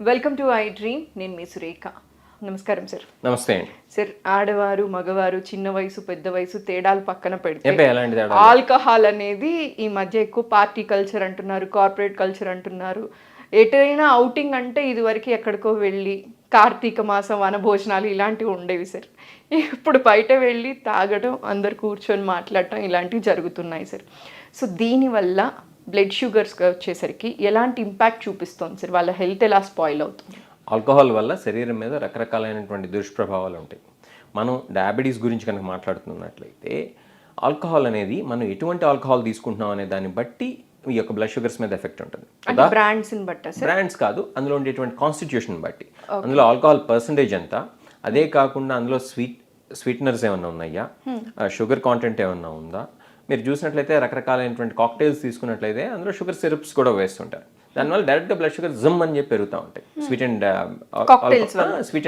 Welcome to I dream. నేను మీ సురేఖ. నమస్కారం sir. నమస్తే అండి సార్, ఆడవారు మగవారు చిన్న వయసు పెద్ద వయసు తేడాలు పక్కన పెడితే ఎలాంటి తేడా? ఆల్కహాల్ అనేది ఈ మధ్య ఎక్కువ పార్టీ కల్చర్ అంటున్నారు, కార్పొరేట్ కల్చర్ అంటున్నారు. ఎటైనా అవుటింగ్ అంటే ఇదివరకు ఎక్కడికో వెళ్ళి కార్తీక మాసం వనభోజనాలు ఇలాంటివి ఉండేవి సార్. ఇప్పుడు బయట వెళ్ళి తాగడం, అందరు కూర్చొని మాట్లాడటం ఇలాంటివి జరుగుతున్నాయి సార్. సో దీనివల్ల బ్లడ్ షుగర్స్గా వచ్చేసరికి ఎలాంటి ఇంపాక్ట్ చూపిస్తుంది సార్? వాళ్ళ హెల్త్ ఎలా స్పాయిల్ అవుతుంది? ఆల్కహాల్ వల్ల శరీరం మీద రకరకాలైనటువంటి దుష్ప్రభావాలు ఉంటాయి. మనం డయాబెటీస్ గురించి కనుక మాట్లాడుతున్నట్లయితే ఆల్కహాల్ అనేది మనం ఎటువంటి ఆల్కహాల్ తీసుకుంటున్నాం అనే దాన్ని బట్టి ఈ యొక్క బ్లడ్ షుగర్స్ మీద ఎఫెక్ట్ ఉంటుంది. బ్రాండ్స్ కాదు, అందులో ఉండేటువంటి కాన్స్టిట్యూషన్ బట్టి, అందులో ఆల్కహాల్ పర్సంటేజ్ ఎంత, అదే కాకుండా అందులో స్వీట్నర్స్ ఏమన్నా ఉన్నాయా, షుగర్ కాంటెంట్ ఏమన్నా ఉందా. మీరు చూసినట్లయితే రకరకాలైనటువంటి కాక్టైల్స్ తీసుకున్నట్లయితే అందులో షుగర్ సిరప్స్ కూడా వేస్తుంటారు. దానివల్ల డైరెక్ట్గా బ్లడ్ షుగర్ జమ్ అని చెప్పి పెరుగుతూ ఉంటాయి స్వీట్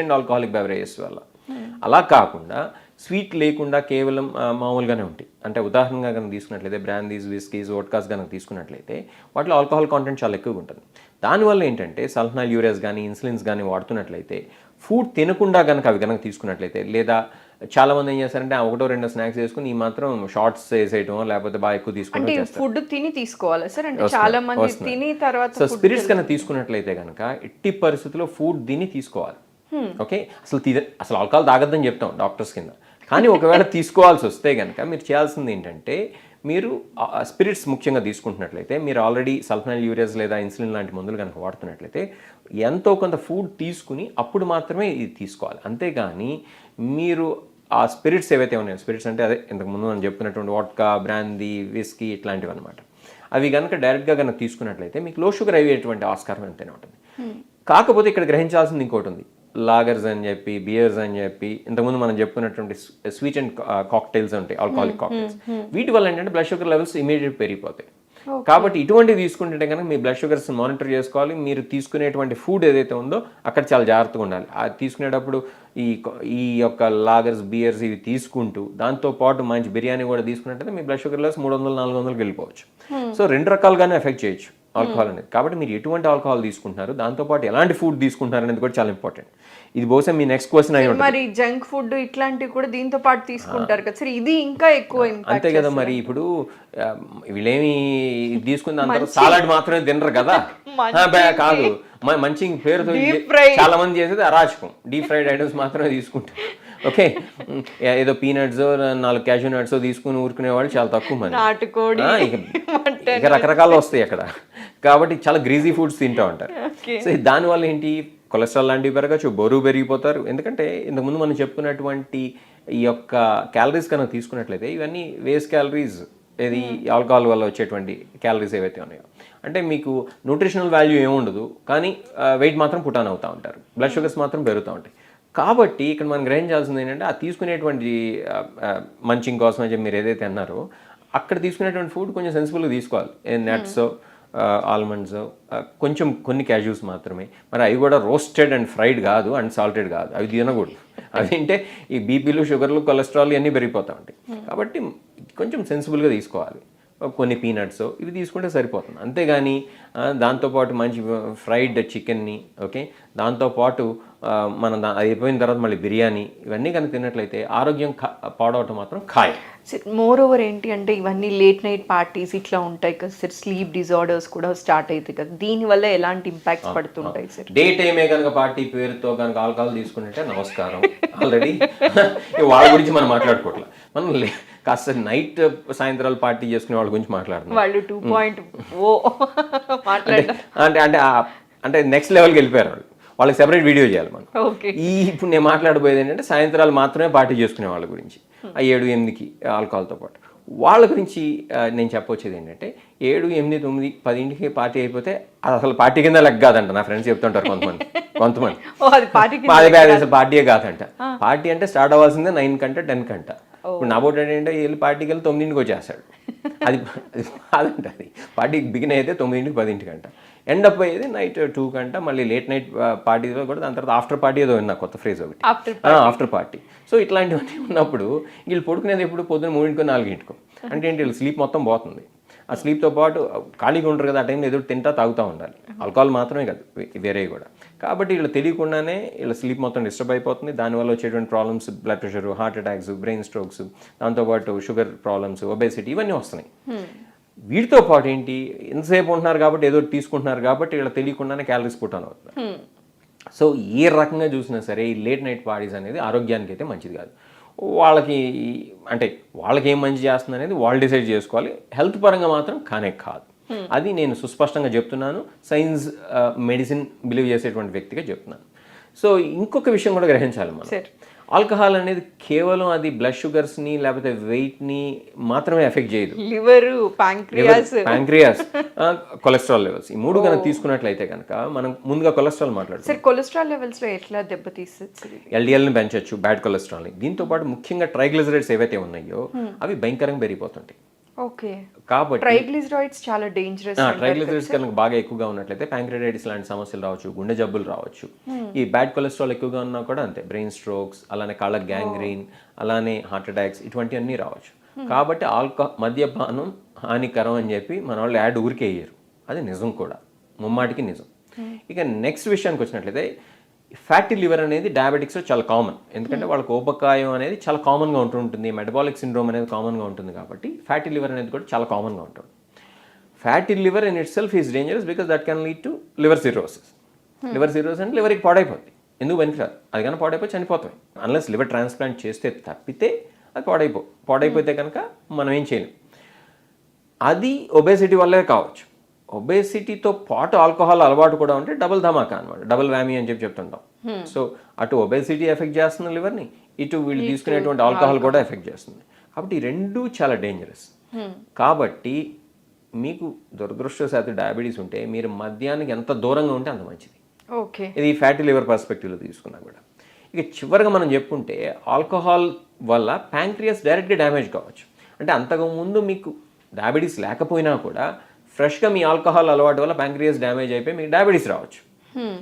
అండ్ ఆల్కహాలిక్ బెవరేజెస్ వల్ల. అలా కాకుండా స్వీట్ లేకుండా కేవలం మామూలుగానే ఉంటాయి. అంటే ఉదాహరణగా కనుక తీసుకున్నట్లయితే బ్రాందీస్, విస్కీస్, వోడ్కాస్ కనుక తీసుకున్నట్లయితే వాటిలో ఆల్కహాల్ కాంటెంట్ చాలా ఎక్కువగా ఉంటుంది. దానివల్ల ఏంటంటే సల్ఫనాల్ యూరియాస్ కానీ ఇన్సులిన్స్ కానీ వాడుతున్నట్లయితే, ఫుడ్ తినకుండా కనుక అవి కనుక తీసుకున్నట్లయితే, లేదా చాలామంది ఏం చేస్తారంటే ఒకటో రెండో స్నాక్స్ వేసుకుని ఈ మాత్రం షార్ట్స్ వేసేయటం, లేకపోతే బాగా ఎక్కువ తీసుకుంటే ఫుడ్ తిని తీసుకోవాలి సార్. అంటే చాలా మంది తిని తర్వాత సో స్పిరిట్స్ కనుక తీసుకున్నట్లయితే కనుక ఎట్టి పరిస్థితుల్లో ఫుడ్ తిని తీసుకోవాలి. ఓకే, అసలు ఆల్కహాల్ తాగద్దని చెప్తాం డాక్టర్స్ కింద. కానీ ఒకవేళ తీసుకోవాల్సి వస్తే కనుక మీరు చేయాల్సింది ఏంటంటే, మీరు స్పిరిట్స్ ముఖ్యంగా తీసుకుంటున్నట్లయితే, మీరు ఆల్రెడీ సల్ఫనాల్ యూరియాస్ లేదా ఇన్సులిన్ లాంటి మందులు కనుక వాడుతున్నట్లయితే ఎంతో కొంత ఫుడ్ తీసుకుని అప్పుడు మాత్రమే ఇది తీసుకోవాలి. అంతేగాని మీరు ఆ స్పిరిట్స్ ఏవైతే ఉన్నాయో, స్పిరిట్స్ అంటే అదే ఇంతకుముందు మనం చెప్పుకున్నటువంటి వాడ్కా, బ్రాందీ, విస్కీ ఇట్లాంటివి అనమాట, అవి కనుక డైరెక్ట్గా కనుక తీసుకున్నట్లయితే మీకు లో షుగర్ అయ్యేటువంటి ఆస్కారం ఎంతైనా ఉంటుంది. కాకపోతే ఇక్కడ గ్రహించాల్సింది ఇంకోటి ఉంది. లాగర్స్ అని చెప్పి, బియర్స్ అని చెప్పి, ఇంతకుముందు మనం చెప్పుకున్నటువంటి స్వీట్ అండ్ కాక్టైల్స్ ఉంటాయి, ఆల్కహాలిక్ కాక్టైల్స్. వీటి వల్ల ఏంటంటే బ్లడ్ షుగర్ లెవెల్స్ ఇమీడియట్ పెరిగిపోతాయి. కాబట్టి ఇటువంటివి తీసుకుంటే కనుక మీ బ్లడ్ షుగర్స్ మానిటర్ చేసుకోవాలి. మీరు తీసుకునేటువంటి ఫుడ్ ఏదైతే ఉందో అక్కడ చాలా జాగ్రత్తగా ఉండాలి. అది తీసుకునేటప్పుడు ఈ యొక్క లాగర్స్, బియర్స్ ఇవి తీసుకుంటూ దాంతోపాటు మంచి బిర్యానీ కూడా తీసుకున్నట్టయితే మీ బ్లడ్ షుగర్ లెవెల్స్ 300-400 వెళ్ళిపోవచ్చు. సో రెండు రకాలుగానే ఎఫెక్ట్ చేయొచ్చు ఆల్కహాల్ అనేది. కాబట్టి మీరు ఎటువంటి ఆల్కహాల్ తీసుకుంటున్నారు, దాంతోపాటు ఎలాంటి ఫుడ్ తీసుకుంటున్నారు అనేది కూడా చాలా ఇంపార్టెంట్. ఇది బహుశా మీ నెక్స్ట్ క్వశ్చన్ అయ్యి ఉంటుంది. మరి జంక్ ఫుడ్ ఇట్లాంటివి కూడా దీంతో పాటు తీసుకుంటారు కదా సార్, ఇది ఇంకా ఎక్కువ అంతే కదా. మరి ఇప్పుడు వీళ్ళేమి తీసుకున్న అందరూ సాలడ్ మాత్రమే తినరు కదా. కాదు, మంచి పేరుతో చాలా మంది చేసేది అరాచకం, డీప్ ఫ్రైడ్ ఐటమ్స్ మాత్రమే తీసుకుంటారు. ఓకే, ఏదో పీనట్స్ 4 క్యాషూ నట్స్ తీసుకుని ఊరుకునే వాళ్ళు చాలా తక్కువ మంది. ఇక రకరకాలు వస్తాయి అక్కడ. కాబట్టి చాలా గ్రీజీ ఫుడ్స్ తింటూ ఉంటారు. సో దానివల్ల ఏంటి, కొలెస్ట్రాల్ లాంటివి పెరగచ్చు, బరువు పెరిగిపోతారు. ఎందుకంటే ఇంతకుముందు మనం చెప్పుకున్నటువంటి ఈ యొక్క క్యాలరీస్ కనుక తీసుకున్నట్లయితే ఇవన్నీ వేస్ట్ క్యాలరీస్. ఇది ఆల్కహాల్ వల్ల వచ్చేటువంటి క్యాలరీస్ ఏవైతే ఉన్నాయో, అంటే మీకు న్యూట్రిషనల్ వాల్యూ ఏముండదు, కానీ వెయిట్ మాత్రం పుటాన్ అవుతూ ఉంటారు, బ్లడ్ షుగర్స్ మాత్రం పెరుగుతూ ఉంటాయి. కాబట్టి ఇక్కడ మనం గ్రహించాల్సింది ఏంటంటే, ఆ తీసుకునేటువంటి మంచింగ్ కోసం అని చెప్పి మీరు ఏదైతే అన్నారో అక్కడ తీసుకునేటువంటి ఫుడ్ కొంచెం సెన్సిబుల్గా తీసుకోవాలి. నట్స్, ఆల్మండ్స్, కొంచెం కొన్ని క్యాష్యూస్ మాత్రమే. మరి అవి కూడా రోస్టెడ్ అండ్ ఫ్రైడ్ కాదు, అండ్ సాల్టెడ్ కాదు, అవి తినకూడదు. అవి తింటే ఈ బీపీలు, షుగర్లు, కొలెస్ట్రాల్ ఇవన్నీ పెరిగిపోతూ ఉంటాయి. కాబట్టి కొంచెం సెన్సిబుల్గా తీసుకోవాలి. కొన్ని పీనట్స్ ఇవి తీసుకుంటే సరిపోతుంది. అంతేగాని దాంతోపాటు మంచి ఫ్రైడ్ చికెన్ని, ఓకే, దాంతోపాటు మనం అది అయిపోయిన తర్వాత మళ్ళీ బిర్యానీ, ఇవన్నీ కనుక తిన్నట్లయితే ఆరోగ్యం పాడవటం మాత్రం ఖాయం. మోర్ ఓవర్ ఏంటి అంటే ఇవన్నీ లేట్ నైట్ పార్టీస్ ఇట్లా ఉంటాయి కదా సార్, స్లీప్ డిజార్డర్స్ కూడా స్టార్ట్ అవుతాయి కదా, దీనివల్ల ఎలాంటి ఇంపాక్ట్స్ పడుతుంటాయి సార్? డే టైమే కనుక పార్టీ పేరుతో కనుక ఆల్కహాల్ తీసుకుంటే నమస్కారం. ఆల్రెడీ వాళ్ళ గురించి మనం మాట్లాడుకోవట్లేదు, మనం కాస్త నైట్ సాయంత్రాలు పార్టీ చేసుకునే వాళ్ళ గురించి మాట్లాడుతున్నాం. వాళ్ళు 2.0 అంటే నెక్స్ట్ లెవెల్కి వెళ్ళిపోయారు వాళ్ళు. వాళ్ళకి సెపరేట్ వీడియో చేయాలి మనం. ఇప్పుడు నేను మాట్లాడబోయేది ఏంటంటే సాయంత్రాలు మాత్రమే పార్టీ చేసుకునే వాళ్ళ గురించి, 7-8కి ఆల్కహాల్తో పాటు వాళ్ళ గురించి నేను చెప్పొచ్చేది ఏంటంటే, 7, 8, 9, 10కి పార్టీ అయిపోతే అది అసలు పార్టీ కింద లెక్క కాదంట. నా ఫ్రెండ్స్ చెప్తుంటారు కొంతమంది అసలు పార్టీయే కాదంట. పార్టీ అంటే స్టార్ట్ అవ్వాల్సిందే 9 కంట 10 కంట. ఇప్పుడు నా బోట్ ఏంటంటే వెళ్ళి పార్టీకి వెళ్ళి 9కి వచ్చేస్తాడు. అది కాదంట. అది పార్టీ బిగిన్ అయితే 9, 10 కంట, ఎండ్ అప్ అయ్యేది నైట్ 2 కంట. మళ్ళీ లేట్ నైట్ పార్టీలో కూడా దాని తర్వాత ఆఫ్టర్ పార్టీ ఏదో విన్నా, కొత్త ఫ్రేజ్ ఒకటి, ఆఫ్టర్ పార్టీ. సో ఇట్లాంటివన్నీ ఉన్నప్పుడు వీళ్ళు పడుకునేది ఎప్పుడు పొద్దున్న 3-4 అంటే ఏంటి, వీళ్ళు స్లీప్ మొత్తం పోతుంది. ఆ ఆ స్లీప్తో పాటు ఖాళీగా ఉంటారు కదా, ఆ టైంలో ఏదో తింటా తాగుతూ ఉండాలి. ఆల్కహాల్ మాత్రమే కాదు, వేరే కూడా. కాబట్టి వీళ్ళు తెలియకుండానే వీళ్ళ స్లీప్ మొత్తం డిస్టర్బ్ అయిపోతుంది. దానివల్ల వచ్చేటువంటి problems blood pressure, heart attacks, brain strokes, దాంతోపాటు షుగర్ ప్రాబ్లమ్స్, ఒబేసిటీ ఇవన్నీ వస్తున్నాయి. వీటితో పాటు ఏంటి, ఎంతసేపు ఉంటున్నారు కాబట్టి ఏదో తీసుకుంటున్నారు కాబట్టి వీళ్ళ తెలియకుండానే క్యాలరీస్ పుట్ ఆన్ అవుతున్నారు. సో ఏ రకంగా చూసినా సరే ఈ లేట్ నైట్ పార్టీస్ అనేది ఆరోగ్యానికి అయితే మంచిది కాదు. వాళ్ళకి అంటే వాళ్ళకి ఏం మంచి చేస్తుంది అనేది వాళ్ళు డిసైడ్ చేసుకోవాలి. హెల్త్ పరంగా మాత్రం కానే కాదు. అది నేను సుస్పష్టంగా చెప్తున్నాను, సైన్స్ మెడిసిన్ బిలీవ్ చేసేటువంటి వ్యక్తిగా చెప్తున్నాను. సో ఇంకొక విషయం కూడా గ్రహించాలి మనం. ఆల్కహాల్ అనేది కేవలం అది బ్లడ్ షుగర్స్ని లేకపోతే వెయిట్ని మాత్రమే ఎఫెక్ట్ చేయదు. లివరు, ప్యాంక్రియాస్, కొలెస్ట్రాల్ లెవెల్స్, ఈ మూడు కనుక తీసుకున్నట్లయితే కనుక మనం ముందుగా కొలెస్ట్రాల్ మాట్లాడుతాం. సార్ కొలెస్ట్రాల్ లెవెల్స్లో ఎట్లా దెబ్బతీస్తుంది? ఎల్డిఎల్ని పెంచవచ్చు, బ్యాడ్ కొలెస్ట్రాల్ని. దీంతో పాటు ముఖ్యంగా ట్రైగ్లిజరైడ్స్ ఏవైతే ఉన్నాయో అవి భయంకరంగా పెరిగిపోతుంటాయి. ఓకే. కాబట్టి ట్రైగ్లిజరైడ్స్ చాలా డేంజరస్. ట్రైగ్లిజరైడ్స్ కనుక బాగా ఎక్కువగా ఉన్నట్లయితే ప్యాంక్రియాటైటిస్ లాంటి సమస్యలు రావచ్చు, గుండె జబ్బులు రావచ్చు. ఈ బ్యాడ్ కొలెస్ట్రాల్ ఎక్కువగా ఉన్నా కూడా అంతే, బ్రెయిన్ స్ట్రోక్స్, అలానే కాళ్ళ గ్యాంగ్రీన్, అలానే హార్ట్ అటాక్స్ ఇటువంటివన్నీ రావచ్చు. కాబట్టి మద్యపానం హానికరం అని చెప్పి మన వాళ్ళు యాడ్ ఊరికే వేయరు, అది నిజం కూడా, ముమ్మాటికి నిజం. ఇక నెక్స్ట్ విషయానికి వచ్చినట్లయితే ఫ్యాటీ లివర్ అనేది డయాబెటిక్స్లో చాలా కామన్. ఎందుకంటే వాళ్ళకి ఊబకాయం అనేది చాలా కామన్గా ఉంటుంటుంది, మెటబాలిక్ సిండ్రోమ్ అనేది కామన్గా ఉంటుంది. కాబట్టి ఫ్యాటీ లివర్ అనేది కూడా చాలా కామన్గా ఉంటుంది. Fatty liver in it self is dangerous because that can lead to liver cirrhosis. Liver cirrhosis అంటే లివర్కి పాడైపోతుంది. ఎందుకు పనికిరాదు, అది కానీ పాడైపోయి చనిపోతాయి. అన్లెస్ లివర్ ట్రాన్స్ప్లాంట్ చేస్తే తప్పితే అది పాడైపోతే కనుక మనం ఏం చేయలేం. అది ఒబేసిటీ వల్లే కావచ్చు. ఒబేసిటీతో పాటు ఆల్కహాల్ అలవాటు కూడా ఉంటే డబుల్ ధమాకా అనమాట, డబుల్ వ్యామీ అని చెప్తుంటాం. సో అటు ఒబేసిటీ ఎఫెక్ట్ చేస్తుంది లివర్ని, ఇటు వీళ్ళు తీసుకునేటువంటి ఆల్కహాల్ కూడా ఎఫెక్ట్ చేస్తుంది. కాబట్టి ఈ రెండు చాలా డేంజరస్. కాబట్టి మీకు దురదృష్టవశాత్తు డయాబెటీస్ ఉంటే మీరు మద్యానికి ఎంత దూరంగా ఉంటే అంత మంచిది. ఓకే. ఇది ఫ్యాటీ లివర్ పర్స్పెక్టివ్లో తీసుకున్నా కూడా. ఇక చివరిగా మనం చెప్పుకుంటే ఆల్కహాల్ వల్ల ప్యాంక్రియాస్ డైరెక్ట్గా డ్యామేజ్ కావచ్చు. అంటే అంతకుముందు మీకు డయాబెటీస్ లేకపోయినా కూడా ఫ్రెష్గా మీ ఆల్కహాల్ అలవాటు వల్ల ప్యాంక్రియాస్ డ్యామేజ్ అయిపోయి మీకు డయాబెటీస్ రావచ్చు.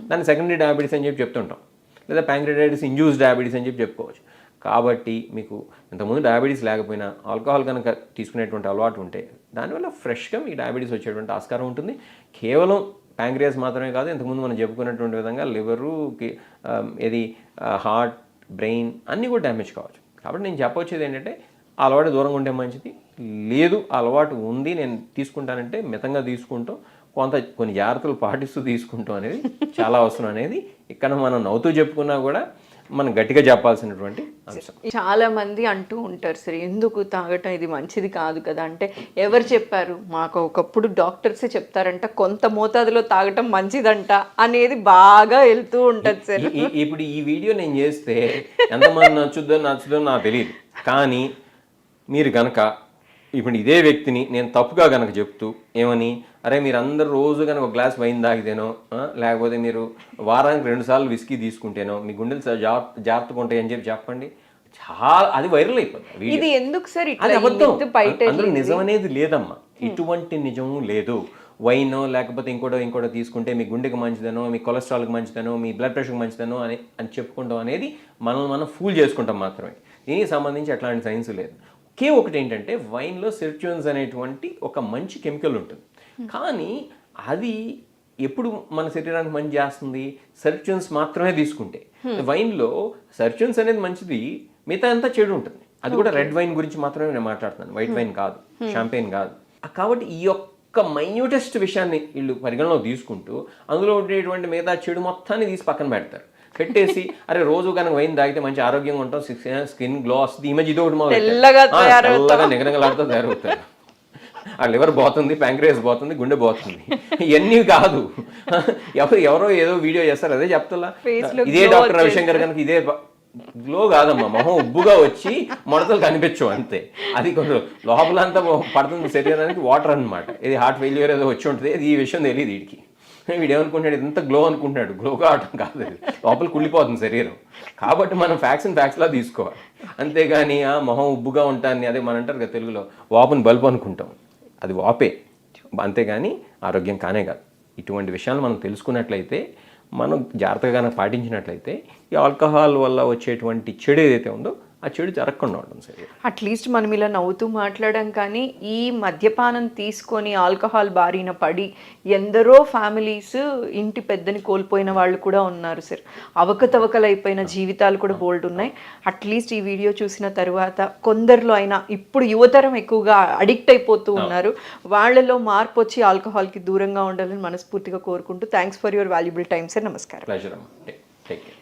దాన్ని సెకండరీ డయాబెటీస్ అని చెప్పి చెప్తుంటాం, లేదా ప్యాంక్రియాటైటిస్ ఇండ్యూస్ డయాబెటీస్ అని చెప్పి చెప్పుకోవచ్చు. కాబట్టి మీకు ఇంతకుముందు డయాబెటీస్ లేకపోయినా ఆల్కహాల్ కనుక తీసుకునేటువంటి అలవాటు ఉంటే దానివల్ల ఫ్రెష్గా మీకు డయాబెటీస్ వచ్చేటువంటి ఆస్కారం ఉంటుంది. కేవలం ప్యాంక్రియాస్ మాత్రమే కాదు, ఇంతకుముందు మనం చెప్పుకున్నటువంటి విధంగా లివరు, హార్ట్, బ్రెయిన్ అన్నీ కూడా డ్యామేజ్ కావచ్చు. కాబట్టి నేను చెప్పొచ్చేది ఏంటంటే ఆ అలవాటు దూరంగా ఉంటే మంచిది. లేదు ఆ అలవాటు ఉంది నేను తీసుకుంటానంటే మితంగా తీసుకుంటాం, కొన్ని జాగ్రత్తలు పాటిస్తూ తీసుకుంటాం అనేది చాలా అవసరం అనేది ఇక్కడ మనం నవ్వుతూ చెప్పుకున్నా కూడా మనం గట్టిగా చెప్పాల్సినటువంటి అంశం. చాలా మంది అంటూ ఉంటారు, సరే ఎందుకు తాగటం, ఇది మంచిది కాదు కదా అంటే, ఎవరు చెప్పారు? మాకు ఒకప్పుడు డాక్టర్సే చెప్తారంట కొంత మోతాదులో తాగటం మంచిదంట అనేది బాగా వెళ్తూ ఉంటుంది సార్. ఇప్పుడు ఈ వీడియో నేను చేస్తే ఎంతమంది నచ్చుద్దో నాకు తెలియదు. కానీ మీరు కనుక ఇప్పుడు ఇదే వ్యక్తిని నేను తప్పుగా కనుక చెప్తూ ఏమని, అరే మీరు అందరు రోజు కనుక ఒక గ్లాస్ వైన్ తాగితేనో, లేకపోతే మీరు వారానికి 2 సార్లు విస్కీ తీసుకుంటేనో మీ గుండెలు జాగ్రత్తగా ఉంటాయి అని చెప్పండి, చాలా అది వైరల్ అయిపోతుంది. ఇది ఎందుకు సార్? అది అబద్ధం, అందులో నిజం అనేది లేదమ్మా, ఇటువంటి నిజము లేదు. వైనో లేకపోతే ఇంకోటో తీసుకుంటే మీ గుండెకి మంచిదనో, మీ కొలెస్ట్రాల్కి మంచిదనో, మీ బ్లడ్ ప్రెషర్కి మంచిదనో అని చెప్పుకుంటాం అనేది మనం ఫూల్ చేసుకుంటాం మాత్రమే. దీనికి సంబంధించి అట్లాంటి సైన్స్ లేదు. ఒకే ఒకటి ఏంటంటే వైన్లో సెర్ట్యూన్స్ అనేటువంటి ఒక మంచి కెమికల్ ఉంటుంది. కానీ అది ఎప్పుడు మన శరీరానికి మంచి చేస్తుంది, సెర్ట్యూన్స్ మాత్రమే తీసుకుంటే. వైన్లో సెర్ట్యూన్స్ అనేది మంచిది, మిగతా అంతా చెడు ఉంటుంది. అది కూడా రెడ్ వైన్ గురించి మాత్రమే నేను మాట్లాడుతున్నాను, వైట్ వైన్ కాదు, షాంపెయిన్ కాదు. కాబట్టి ఈ యొక్క మైన్యూటెస్ట్ విషయాన్ని వీళ్ళు పరిగణలో తీసుకుంటూ అందులో ఉండేటువంటి మిగతా చెడు మొత్తాన్ని తీసి పక్కన పెట్టేసి అరే రోజు కనుక వైన్ తాగితే మంచి ఆరోగ్యంగా ఉంటాం, స్కిన్ గ్లో వస్తుంది, ఈ మధ్య ఇదొకటి తెల్లగా నిగనగలాడుతూ తయారవుతారు. ఆ లివర్ పోతుంది, ప్యాంక్రియాస్ పోతుంది, గుండె పోతుంది. ఇవన్నీ కాదు, ఎవరో ఏదో వీడియో చేస్తారు అదే చెప్తా. ఇదే డాక్టర్ రవిశంకర్ కనుక ఇదే గ్లో కాదమ్మా, మొహం ఉబ్బుగా వచ్చి ముడతలు కనిపించవు అంతే. అది కొంచెం లోపలంతా పడుతుంది శరీరానికి వాటర్ అనమాట. ఇది హార్ట్ ఫెయిల్యూర్ ఏదో వచ్చి ఉంటుంది, ఇది ఈ విషయం తెలియదు వీడికి. వీడు ఏమనుకుంటాడు, ఇంత గ్లో అనుకుంటున్నాడు, గ్లో కావటం కాదు, లోపల కుళ్ళిపోతుంది శరీరం. కాబట్టి మనం ఫ్యాక్ట్స్లా తీసుకోవాలి, అంతేగాని మొహం ఉబ్బుగా ఉంటాను అదే మనం అంటారు కదా తెలుగులో, వాపుని బల్బు అనుకుంటాం, అది వాపే, అంతేగాని ఆరోగ్యం కానే కాదు. ఇటువంటి విషయాలు మనం తెలుసుకున్నట్లయితే, మనం జాగ్రత్తగా పాటించినట్లయితే ఈ ఆల్కహాల్ వల్ల వచ్చేటువంటి చెడు ఏదైతే ఉందో ఆ చెడు జరగకుండా ఉంటుంది సార్. అట్లీస్ట్ మనం ఇలా నవ్వుతూ మాట్లాడడం కానీ ఈ మద్యపానం తీసుకొని ఆల్కహాల్ బారిన పడి ఎందరో ఫ్యామిలీస్ ఇంటి పెద్దని కోల్పోయిన వాళ్ళు కూడా ఉన్నారు సార్. అవకతవకలైపోయిన జీవితాలు కూడా బోల్డ్ ఉన్నాయి. అట్లీస్ట్ ఈ వీడియో చూసిన తర్వాత కొందరిలో అయినా, ఇప్పుడు యువతరం ఎక్కువగా అడిక్ట్ అయిపోతూ ఉన్నారు, వాళ్ళలో మార్పు వచ్చి ఆల్కహాల్కి దూరంగా ఉండాలని మనస్ఫూర్తిగా కోరుకుంటూ thanks for your valuable time sir. నమస్కారం. ప్లెజర్ అమ్మా. Take care.